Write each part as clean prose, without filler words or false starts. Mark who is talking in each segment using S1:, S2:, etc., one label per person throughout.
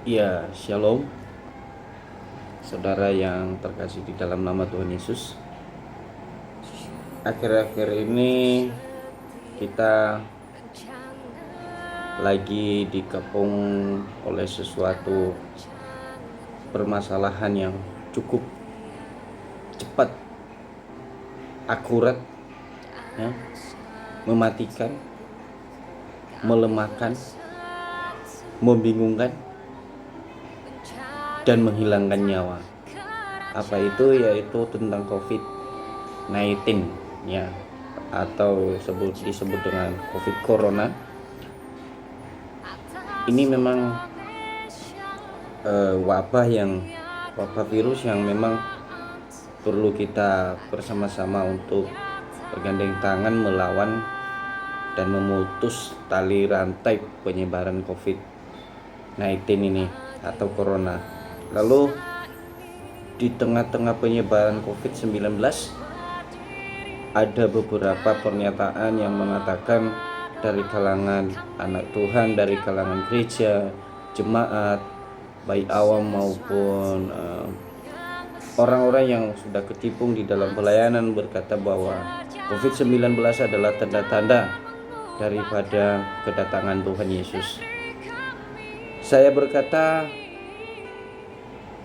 S1: Ya, shalom, saudara yang terkasih di dalam nama Tuhan Yesus. Akhir-akhir ini kita lagi dikepung oleh sesuatu permasalahan yang cukup cepat, akurat, ya, mematikan, melemahkan, membingungkan, dan menghilangkan nyawa. Apa itu? Yaitu tentang COVID-19, ya, atau disebut dengan COVID Corona. Ini memang wabah virus yang memang perlu kita bersama-sama untuk bergandeng tangan melawan dan memutus tali rantai penyebaran COVID-19 ini atau Corona. Lalu di tengah-tengah penyebaran COVID-19 ada beberapa pernyataan yang mengatakan dari kalangan anak Tuhan, dari kalangan gereja, jemaat, baik awam maupun orang-orang yang sudah ketimpung di dalam pelayanan berkata bahwa COVID-19 adalah tanda-tanda daripada kedatangan Tuhan Yesus. Saya berkata,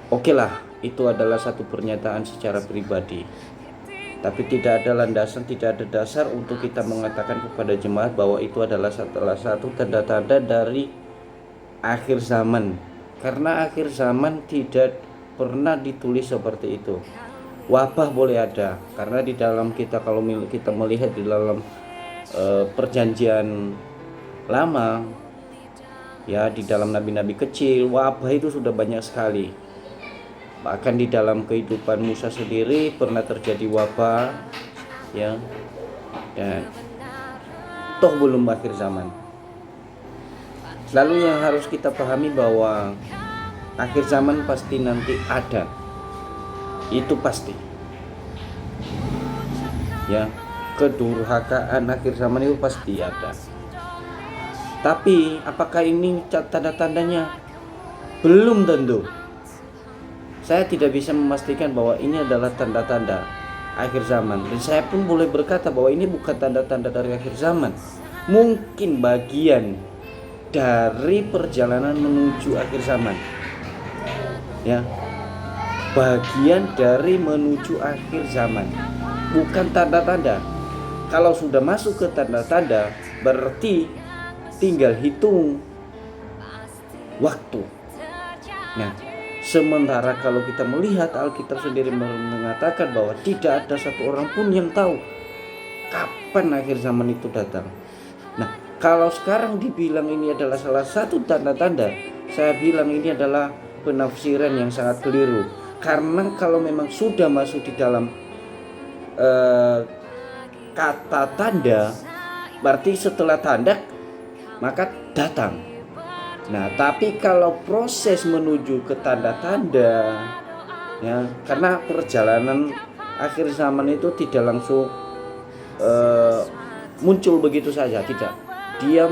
S1: oke lah, itu adalah satu pernyataan secara pribadi. Tapi tidak ada landasan, tidak ada dasar untuk kita mengatakan kepada jemaat bahwa itu adalah salah satu tanda-tanda dari akhir zaman. Karena akhir zaman tidak pernah ditulis seperti itu. Wabah boleh ada, karena di dalam kita, kalau kita melihat di dalam perjanjian lama, ya, di dalam nabi-nabi kecil, wabah itu sudah banyak sekali. Bahkan di dalam kehidupan Musa sendiri pernah terjadi wabah, ya, dan toh belum akhir zaman. Lalu yang harus kita pahami bahwa akhir zaman pasti nanti ada, itu pasti, ya, kedurhakaan akhir zaman itu pasti ada. Tapi apakah ini tanda-tandanya? Belum tentu. Saya tidak bisa memastikan bahwa ini adalah tanda-tanda akhir zaman. Dan saya pun boleh berkata bahwa ini bukan tanda-tanda dari akhir zaman. Mungkin bagian dari perjalanan menuju akhir zaman. Ya. Bagian dari menuju akhir zaman. Bukan tanda-tanda. Kalau sudah masuk ke tanda-tanda, berarti tinggal hitung waktu. Nah, sementara kalau kita melihat Alkitab sendiri mengatakan bahwa tidak ada satu orang pun yang tahu kapan akhir zaman itu datang. Nah, kalau sekarang dibilang ini adalah salah satu tanda-tanda, saya bilang ini adalah penafsiran yang sangat keliru. Karena kalau memang sudah masuk di dalam kata tanda, berarti setelah tanda maka datang. Nah, tapi kalau proses menuju ke tanda-tanda, ya, karena perjalanan akhir zaman itu tidak langsung muncul begitu saja, tidak. Dia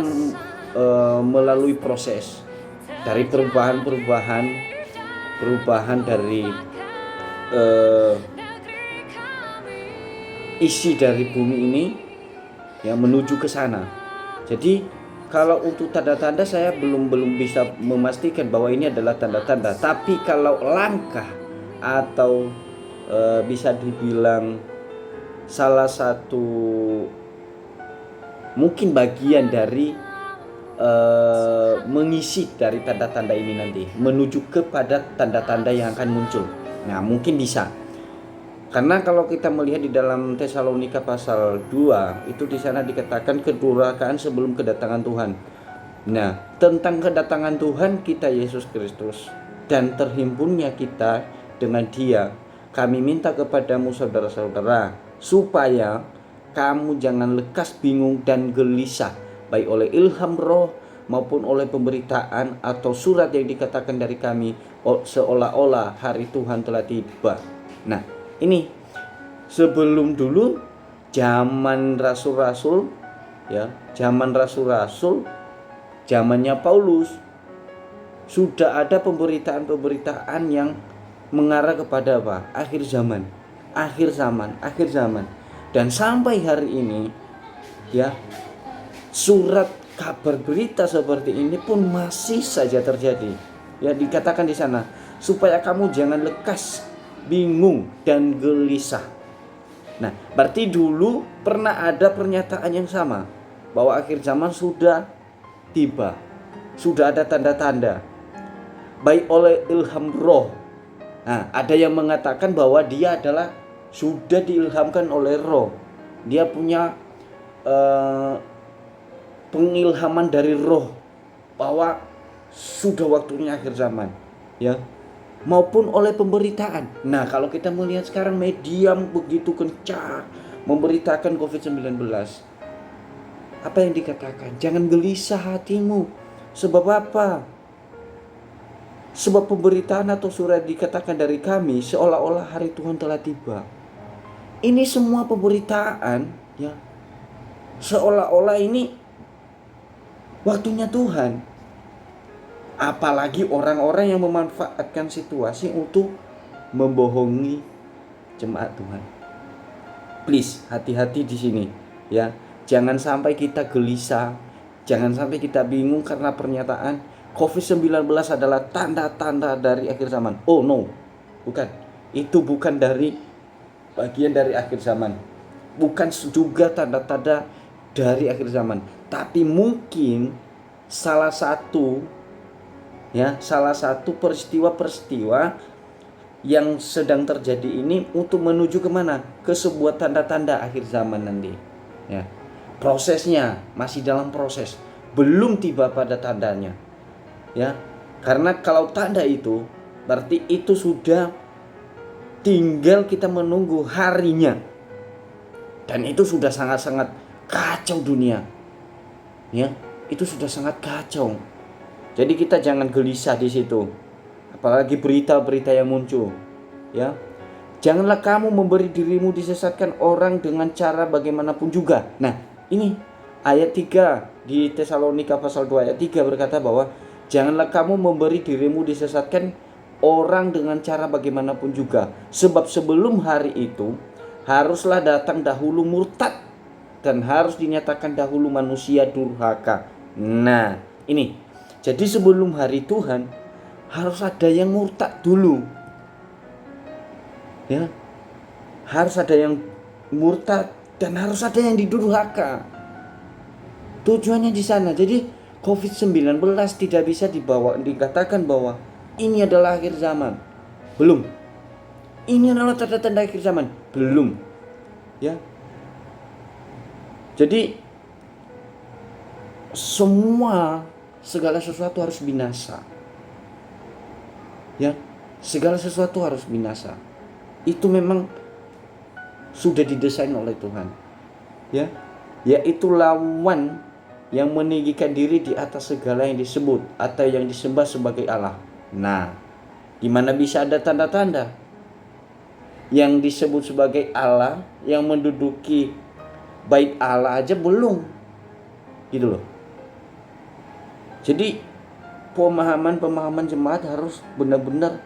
S1: melalui proses dari perubahan dari isi dari bumi ini, ya, menuju ke sana. Jadi kalau untuk tanda-tanda saya belum bisa memastikan bahwa ini adalah tanda-tanda. Tapi kalau langkah atau bisa dibilang salah satu mungkin bagian dari mengisi dari tanda-tanda ini nanti menuju kepada tanda-tanda yang akan muncul. Nah, mungkin bisa. Karena kalau kita melihat di dalam Tesalonika pasal 2, itu di sana dikatakan kedurhakaan sebelum kedatangan Tuhan. Nah, tentang kedatangan Tuhan kita Yesus Kristus dan terhimpunnya kita dengan Dia, kami minta kepadamu saudara-saudara, supaya kamu jangan lekas bingung dan gelisah, baik oleh ilham roh maupun oleh pemberitaan atau surat yang dikatakan dari kami seolah-olah hari Tuhan telah tiba. Nah, ini sebelum dulu zaman rasul-rasul, ya, zaman rasul-rasul, zamannya Paulus, sudah ada pemberitaan-pemberitaan yang mengarah kepada apa? Akhir zaman. Dan sampai hari ini ya, surat kabar berita seperti ini pun masih saja terjadi. Ya, dikatakan di sana supaya kamu jangan lekas, bingung dan gelisah. Nah, berarti dulu pernah ada pernyataan yang sama bahwa akhir zaman sudah tiba. Sudah ada tanda-tanda baik oleh ilham roh. Nah, ada yang mengatakan bahwa dia adalah sudah diilhamkan oleh roh. Dia punya pengilhaman dari roh bahwa sudah waktunya akhir zaman, ya. Maupun oleh pemberitaan. Nah, kalau kita melihat sekarang media begitu kencang memberitakan COVID-19. Apa yang dikatakan? Jangan gelisah hatimu. Sebab apa? Sebab pemberitaan atau surat dikatakan dari kami seolah-olah hari Tuhan telah tiba. Ini semua pemberitaan, ya, seolah-olah ini waktunya Tuhan. Apalagi orang-orang yang memanfaatkan situasi untuk membohongi jemaat Tuhan. Please, hati-hati di sini, ya. Jangan sampai kita gelisah, jangan sampai kita bingung karena pernyataan COVID-19 adalah tanda-tanda dari akhir zaman. Oh no, bukan. Itu bukan dari bagian dari akhir zaman. Bukan juga tanda-tanda dari akhir zaman. Tapi mungkin salah satu peristiwa-peristiwa yang sedang terjadi ini untuk menuju kemana? Ke sebuah tanda-tanda akhir zaman nanti. Ya. Prosesnya masih dalam proses, belum tiba pada tandanya. Ya, karena kalau tanda itu berarti itu sudah tinggal kita menunggu harinya. Dan itu sudah sangat-sangat kacau dunia. Ya, itu sudah sangat kacau. Jadi kita jangan gelisah di situ. Apalagi berita-berita yang muncul. Ya. Janganlah kamu memberi dirimu disesatkan orang dengan cara bagaimanapun juga. Nah, ini ayat 3 di Tesalonika pasal 2 ayat 3 berkata bahwa janganlah kamu memberi dirimu disesatkan orang dengan cara bagaimanapun juga. Sebab sebelum hari itu haruslah datang dahulu murtad dan harus dinyatakan dahulu manusia durhaka. Nah, ini. Jadi sebelum hari Tuhan harus ada yang murtad dulu. Ya. Harus ada yang murtad dan harus ada yang didurhaka. Tujuannya di sana. Jadi COVID-19 tidak bisa dikatakan bahwa ini adalah akhir zaman. Belum. Ini adalah tanda-tanda akhir zaman. Belum. Ya. Jadi segala sesuatu harus binasa. Ya. Segala sesuatu harus binasa. Itu memang sudah didesain oleh Tuhan. Ya. Yaitu lawan yang meninggikan diri di atas segala yang disebut atau yang disembah sebagai Allah. Nah, di mana bisa ada tanda-tanda yang disebut sebagai Allah, yang menduduki bait Allah aja belum, gitu loh. Jadi pemahaman jemaat harus benar-benar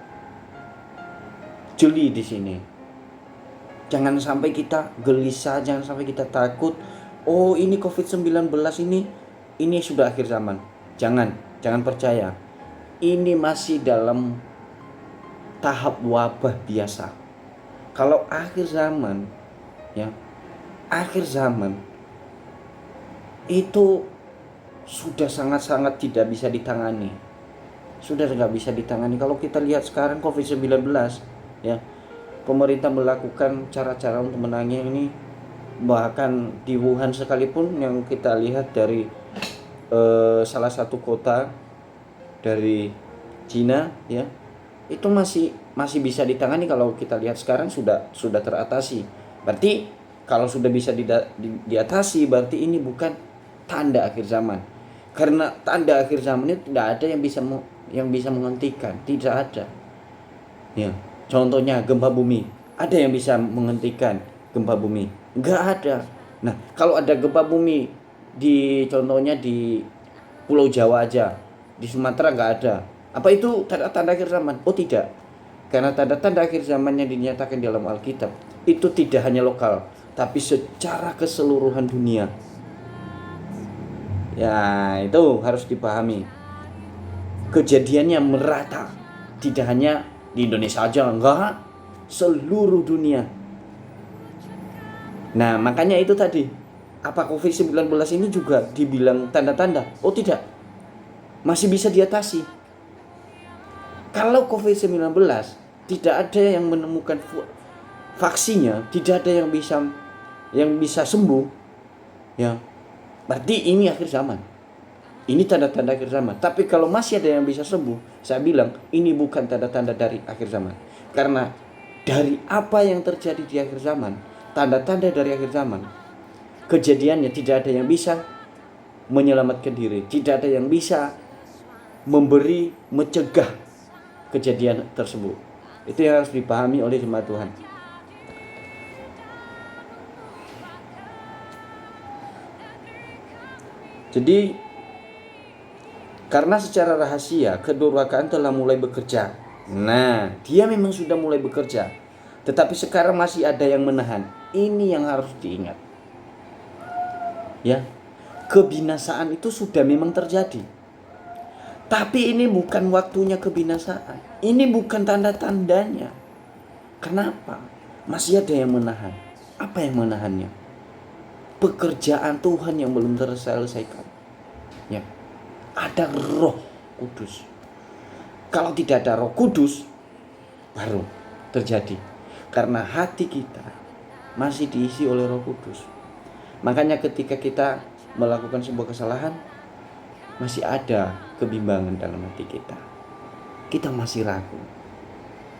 S1: jeli di sini. Jangan sampai kita gelisah, jangan sampai kita takut. Oh, ini COVID-19 ini sudah akhir zaman. Jangan percaya. Ini masih dalam tahap wabah biasa. Kalau akhir zaman, ya, akhir zaman itu sudah sangat-sangat tidak bisa ditangani. Sudah nggak bisa ditangani. Kalau kita lihat sekarang COVID-19, ya, pemerintah melakukan cara-cara untuk menangani ini. Bahkan di Wuhan sekalipun yang kita lihat dari salah satu kota dari Cina, ya, itu masih bisa ditangani. Kalau kita lihat sekarang sudah teratasi. Berarti kalau sudah bisa diatasi, berarti ini bukan tanda akhir zaman. Karena tanda akhir zaman itu tidak ada yang bisa menghentikan, tidak ada. Ya, contohnya gempa bumi, ada yang bisa menghentikan gempa bumi? Enggak ada. Nah, kalau ada gempa bumi contohnya di Pulau Jawa aja, di Sumatera enggak ada. Apa itu tanda-tanda akhir zaman? Oh tidak. Karena tanda-tanda akhir zaman yang dinyatakan dalam Alkitab itu tidak hanya lokal, tapi secara keseluruhan dunia. Ya, itu harus dipahami. Kejadiannya merata. Tidak hanya di Indonesia aja, enggak. Seluruh dunia. Nah, makanya itu tadi. Apa COVID-19 ini juga dibilang tanda-tanda? Oh tidak. Masih bisa diatasi. Kalau COVID-19 tidak ada yang menemukan vaksinnya, tidak ada yang bisa sembuh, ya berarti ini akhir zaman. Ini tanda-tanda akhir zaman. Tapi kalau masih ada yang bisa sembuh, saya bilang ini bukan tanda-tanda dari akhir zaman. Karena dari apa yang terjadi di akhir zaman, tanda-tanda dari akhir zaman, kejadiannya tidak ada yang bisa menyelamatkan diri, tidak ada yang bisa mencegah kejadian tersebut. Itu yang harus dipahami oleh jemaat Tuhan. Jadi karena secara rahasia kedurhakaan telah mulai bekerja. Nah, dia memang sudah mulai bekerja, tetapi sekarang masih ada yang menahan. Ini yang harus diingat. Ya, kebinasaan itu sudah memang terjadi. Tapi ini bukan waktunya kebinasaan. Ini bukan tanda-tandanya. Kenapa? Masih ada yang menahan. Apa yang menahannya? Pekerjaan Tuhan yang belum terselesaikan. Ya. Ada Roh Kudus. Kalau tidak ada Roh Kudus, baru terjadi. Karena hati kita masih diisi oleh Roh Kudus. Makanya ketika kita melakukan sebuah kesalahan, masih ada kebimbangan dalam hati kita. Kita masih ragu.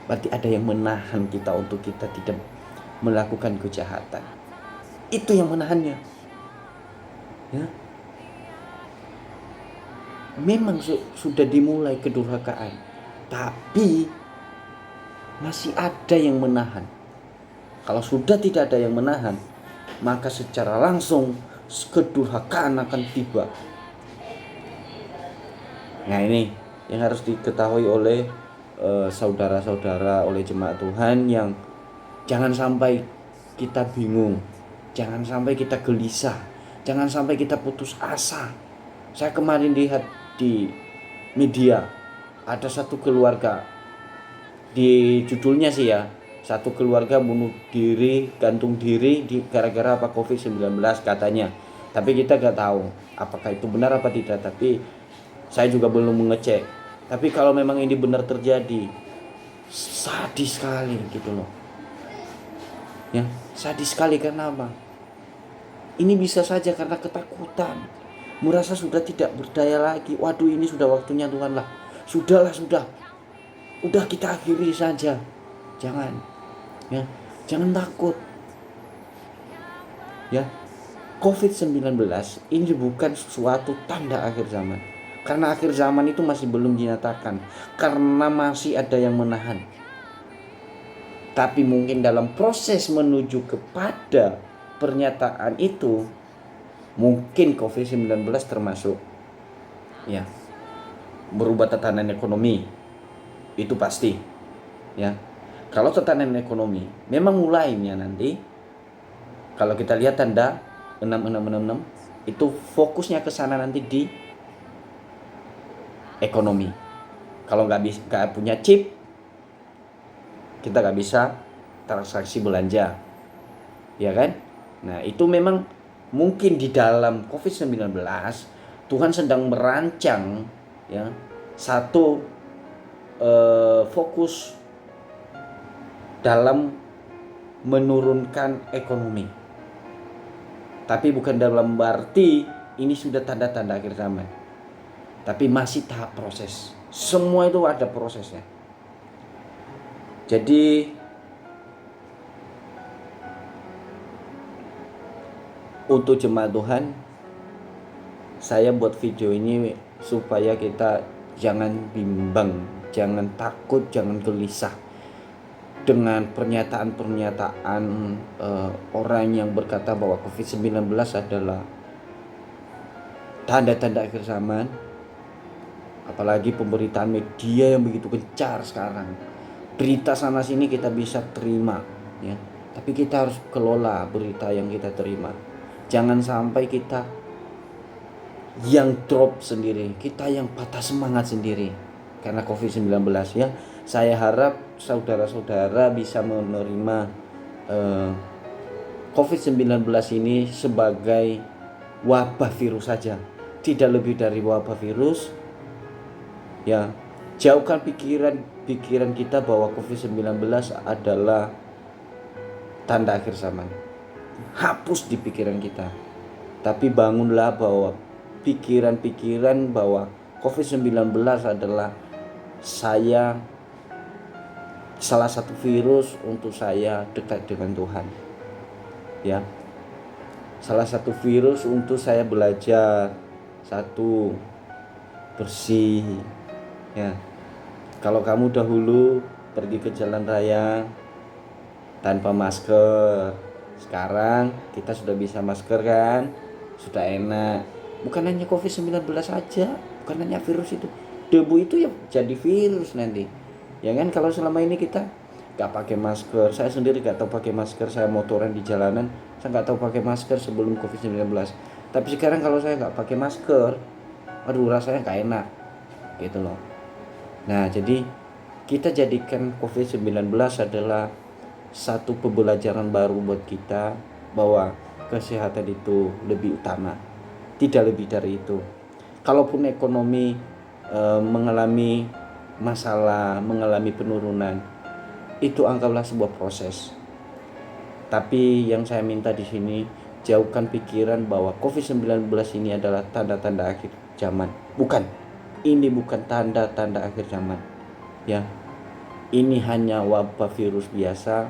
S1: Berarti ada yang menahan kita untuk kita tidak melakukan kejahatan. Itu yang menahannya. Ya. Memang sudah dimulai kedurhakaan, tapi masih ada yang menahan. Kalau sudah tidak ada yang menahan, maka secara langsung kedurhakaan akan tiba. Nah, ini yang harus diketahui oleh saudara-saudara, oleh jemaat Tuhan, yang jangan sampai kita bingung, jangan sampai kita gelisah, jangan sampai kita putus asa. Saya kemarin lihat di media ada satu keluarga, di judulnya sih ya, satu keluarga bunuh diri, gantung diri gara-gara apa COVID-19 katanya. Tapi kita gak tahu apakah itu benar apa tidak, tapi saya juga belum mengecek. Tapi kalau memang ini benar terjadi, sadis sekali gitu loh. Ya, sadis sekali. Karena apa? Ini bisa saja karena ketakutan, merasa sudah tidak berdaya lagi. Waduh, ini sudah waktunya Tuhan lah. Sudahlah, udah kita akhiri saja. Jangan, ya, jangan takut. Ya, COVID-19 ini bukan suatu tanda akhir zaman. Karena akhir zaman itu masih belum dinyatakan, karena masih ada yang menahan. Tapi mungkin dalam proses menuju kepada pernyataan itu, mungkin COVID-19 termasuk ya berubah tatanan ekonomi. Itu pasti. Ya. Kalau tatanan ekonomi memang mulainya nanti, kalau kita lihat tanda 6666 itu fokusnya ke sana nanti di ekonomi. Kalau nggak punya chip, kita nggak bisa transaksi belanja, ya kan? Nah, itu memang mungkin di dalam COVID-19 Tuhan sedang merancang ya satu fokus dalam menurunkan ekonomi. Tapi bukan dalam berarti ini sudah tanda-tanda akhir zaman. Tapi masih tahap proses. Semua itu ada prosesnya. Jadi untuk jemaat Tuhan, saya buat video ini supaya kita jangan bimbang, jangan takut, jangan gelisah dengan pernyataan-pernyataan orang yang berkata bahwa COVID-19 adalah tanda-tanda akhir zaman Apalagi pemberitaan media yang begitu gencar sekarang. Berita sana sini kita bisa terima, ya. Tapi kita harus kelola berita yang kita terima. Jangan sampai kita yang drop sendiri, kita yang patah semangat sendiri karena COVID-19, ya. Saya harap saudara-saudara bisa menerima COVID-19 ini sebagai wabah virus saja, tidak lebih dari wabah virus, ya. Jauhkan pikiran kita bahwa COVID-19 adalah tanda akhir zaman. Hapus di pikiran kita. Tapi bangunlah bahwa pikiran-pikiran bahwa COVID-19 adalah salah satu virus untuk saya dekat dengan Tuhan. Ya. Salah satu virus untuk saya belajar, satu, bersih. Ya. Kalau kamu dahulu pergi ke jalan raya tanpa masker, sekarang kita sudah bisa masker kan? Sudah enak. Bukan hanya COVID-19 aja, bukan hanya virus itu. Debu itu ya jadi virus nanti. Ya kan, kalau selama ini kita gak pakai masker, saya sendiri gak tahu pakai masker, saya motoran di jalanan, saya gak tahu pakai masker sebelum COVID-19. Tapi sekarang kalau saya gak pakai masker, aduh rasanya gak enak gitu loh. Nah, jadi kita jadikan COVID-19 adalah satu pembelajaran baru buat kita bahwa kesehatan itu lebih utama, tidak lebih dari itu. Kalaupun ekonomi mengalami masalah, mengalami penurunan, itu anggaplah sebuah proses. Tapi yang saya minta di sini, jauhkan pikiran bahwa COVID-19 ini adalah tanda-tanda akhir zaman. Ini bukan tanda-tanda akhir zaman. Ya. Ini hanya wabah virus biasa.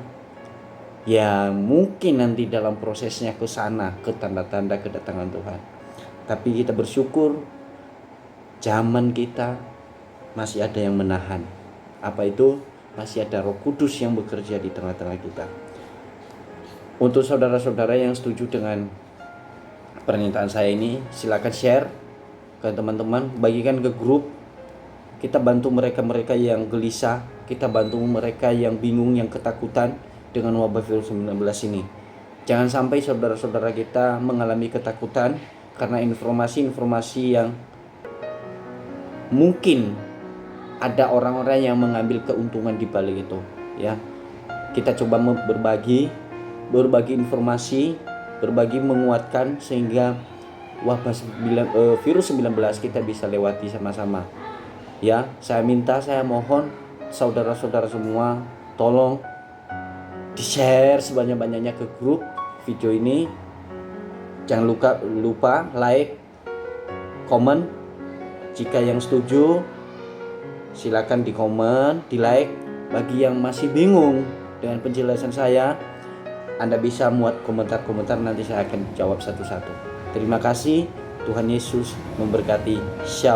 S1: Ya, mungkin nanti dalam prosesnya ke sana, ke tanda-tanda kedatangan Tuhan. Tapi kita bersyukur zaman kita masih ada yang menahan. Apa itu? Masih ada Roh Kudus yang bekerja di tengah-tengah kita. Untuk saudara-saudara yang setuju dengan pernyataan saya ini, silakan share ke teman-teman, bagikan ke grup. Kita bantu mereka-mereka yang gelisah, kita bantu mereka yang bingung, yang ketakutan dengan wabah virus 19 ini. Jangan sampai saudara-saudara kita mengalami ketakutan karena informasi-informasi yang mungkin ada orang-orang yang mengambil keuntungan di balik itu, ya. Kita coba berbagi informasi, berbagi menguatkan sehingga wabah virus 19 kita bisa lewati sama-sama. Ya, saya mohon saudara-saudara semua tolong di-share sebanyak-banyaknya ke grup video ini. Jangan lupa like, komen. Jika yang setuju silakan di komen, di like. Bagi yang masih bingung dengan penjelasan saya, Anda bisa muat komentar-komentar, nanti saya akan jawab satu-satu. Terima kasih, Tuhan Yesus memberkati. Shalom.